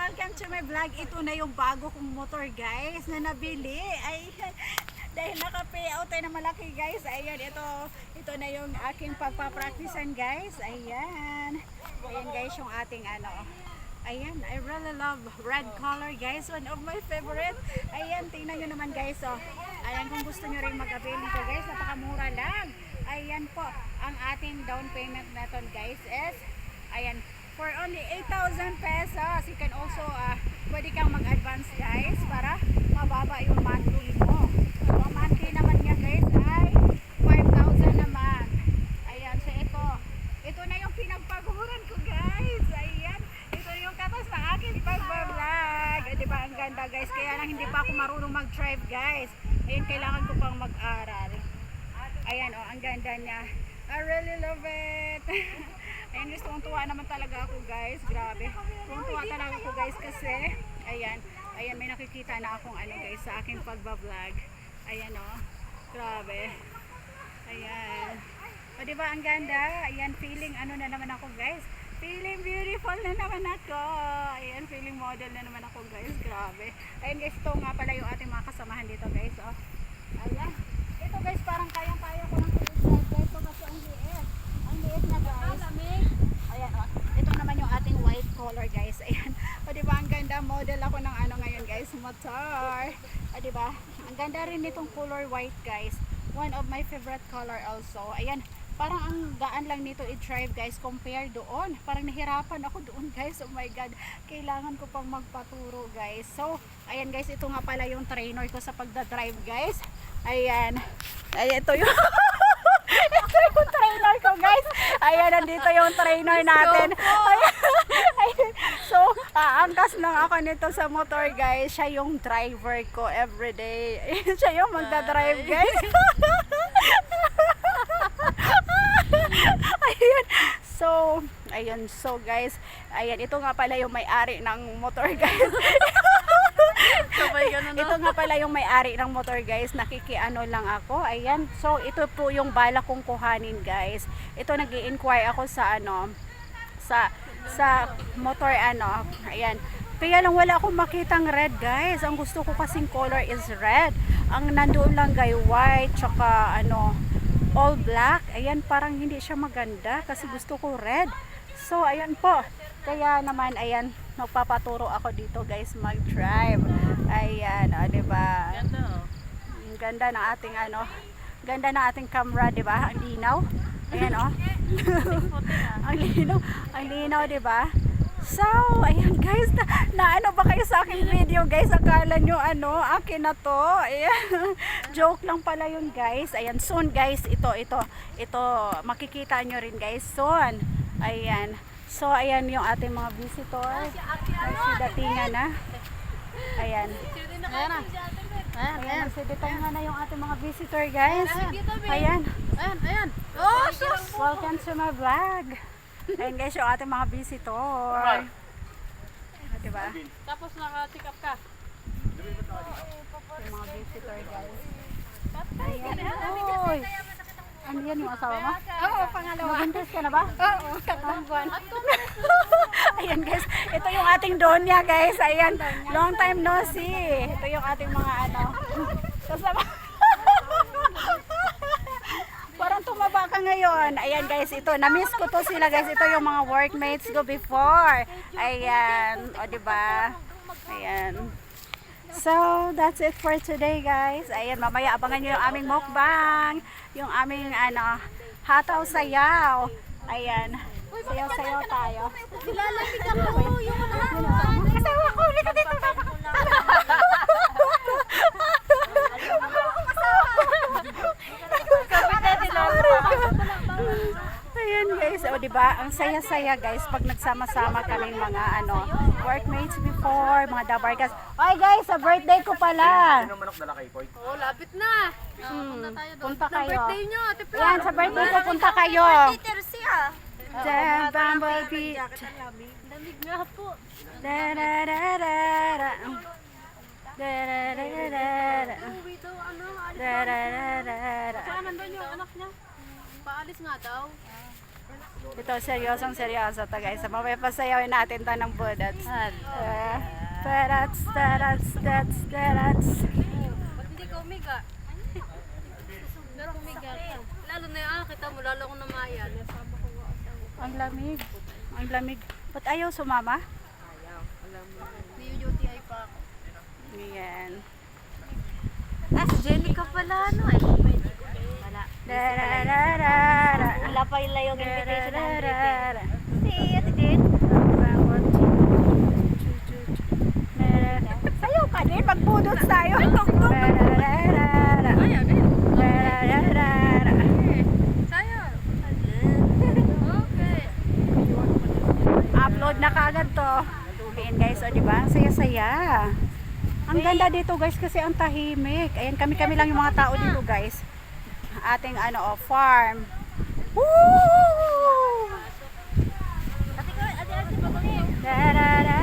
welcome to my vlog. Ito na yung bago kong motor guys na nabili. Ay, dahil naka-payout tayo na malaki guys. Ayan, ito na yung aking pagpapracticean guys. Ayan. Ayan guys yung ating ano. Ayan, I really love red color guys. One of my favorite. Ayan, tingnan nyo naman guys. Oh. Ayan, kung gusto nyo rin mag-avail nito guys, napakamura lang. Ayan po, ang ating down payment natin guys is, ayan, for only 8,000 pesos. You can also, pwede kang mag-advance guys para mababa yung monthly mo. So, ang monthly naman niya guys ay 5,000 naman. Ayan, so ito na yung pinagpaguran ko guys. Ayan, ito yung katas ng aking pag-vlog. Diba, ang ganda guys. Kaya lang hindi pa ako marunong mag-drive guys. Ayan, kailangan ko pang mag-aral. Ayan, oh, ang ganda niya. I really love it. Ayan guys, tuwang-tuwa naman talaga ako guys. Grabe. Tuwang-tuwa talaga ako guys kasi, ayan, may nakikita na akong ano guys sa aking pagbablog. Ayan oh. Grabe. Ayan. O diba, ang ganda. Ayan, feeling ano na naman ako guys. Feeling beautiful na naman ako. Ayan, feeling model na naman ako guys. Grabe. Ayan guys, ito nga pala yung ating mga kasamahan dito guys. Oh. Ayan. Ito guys, parang kayang-kaya ko lang i-drive guys. Ito kasi ang liit. Ang liit na guys. Ayan o. Ito naman yung ating white color guys. Ayan. O diba ang ganda. Model ako ng ano ngayon guys. Motor. O diba. Ang ganda rin nitong color white guys. One of my favorite color also. Ayan. Parang ang gaan lang nito i-drive guys compare doon. Parang nahirapan ako doon guys. Oh my god. Kailangan ko pang magpaturo guys. So, ayan guys. Ito nga pala yung trainer ko sa pagdadrive guys. Ayan. Ayan ito yung ito yung trainer ko guys. Ayan, nandito yung trainer natin. Ayan. Ayan. So, aangkas lang ako nito sa motor guys. Siya yung driver ko everyday. Ayan, siya yung magdadrive guys. Ayan. So guys, ayan, ito nga pala yung may-ari ng motor guys. Ito nga pala yung may-ari ng motor guys. Nakikiano lang ako. Ayan. So ito po yung bala kong kuhanin guys. Ito nag-i-inquire ako sa ano sa motor ano. Ayan. Kaya lang wala akong makitang red guys. Ang gusto ko kasing color is red. Ang nandoon lang guys white tsaka ano all black. Ayan, parang hindi siya maganda kasi gusto ko red. So ayan po. Kaya naman ayan, magpapaturo ako dito guys mag-drive. Ayan, o diba? Ang ganda ng ating ano, ganda ng ating camera, diba? Ang linaw. Ayan o. Ang linaw, diba? So, ayan guys, na ano ba kayo sa aking video guys? Akala nyo ano, akin na to. Ayan. Joke lang pala yun guys. Ayan, soon guys, ito, makikita nyo rin guys, soon. Ayan. So, ayan yung ating mga visitor. Nagsidatingan na. Ayan. Ayan, nagsidatingan na yung ating mga visitor guys. Ayan. Ayan. Oh, Welcome to my vlog. Ayan guys, yung ating mga visitor. Diba? tapos naka-check up ka. Yung mga visitor guys. Ayan. Oy! Ano yan yung asawa mo? Oo, pangalawa. Magbuntis ka na ba? Oo, tatlong buwan. Ayan guys, ito yung ating Donya guys. Ayan, long time no see. Ito yung ating mga ano. Kasama. Parang tumaba ka ngayon. Ayan guys, ito, na-miss ko to sila guys. Ito yung mga workmates ko before. Ayan, o diba? Ayan. So, that's it for today guys. Ayan, mamaya abangan nyo yung aming mukbang. Yung aming ano, hataw sayaw. Ayan, sayaw-sayaw tayo. Nilalamig ako yung Asawa ko, ulit dito. Ayan guys, o diba, ang saya-saya guys pag nagsama-sama kaming mga ano, workmates before, mga dabarkas. Oy guys, sa birthday ko pala. Sino manok dala kay Koy? Oh, lapit na. Punta tayo doon. Punta kayo. Birthday nyo, Ate Fla. Yan, sa birthday ko punta kayo. Tersia. The bumblebee. Lamig nga po. Da-da-da-da-da. Da-da-da-da-da. Uwi daw, ano, alis daw. Da-da-da-da-da. Saan nandun yung anak niya? Paalis nga daw. Ito, seryosong seryoso to guys. Mamaya pasayawin natin to ng budots. Tarats, tarats, tarats, tarats. Ba't hindi ka umiga? Pero umiga ka. Lalo na yung kita mo, lalo ko na mayan. Ang lamig. Ang lamig. Ba't ayaw sumama? May UTI pa ako. Ayan. Si Jenny ka pala, ano eh. Wala. Dararara. Wala pa yung layong invitation na Dararara. Si Ate Jen. Sayaw ka din, magbudot tayo. Dararara. Dararara. Sayo. Okay. Upload na kagad to. Ayan guys, o diba? Ang saya-saya. Ang ganda dito guys kasi ang tahimik. Ayan, kami-kami lang yung mga tao dito guys. Ating farm. Woo! Ate, pag-uli. Dararara.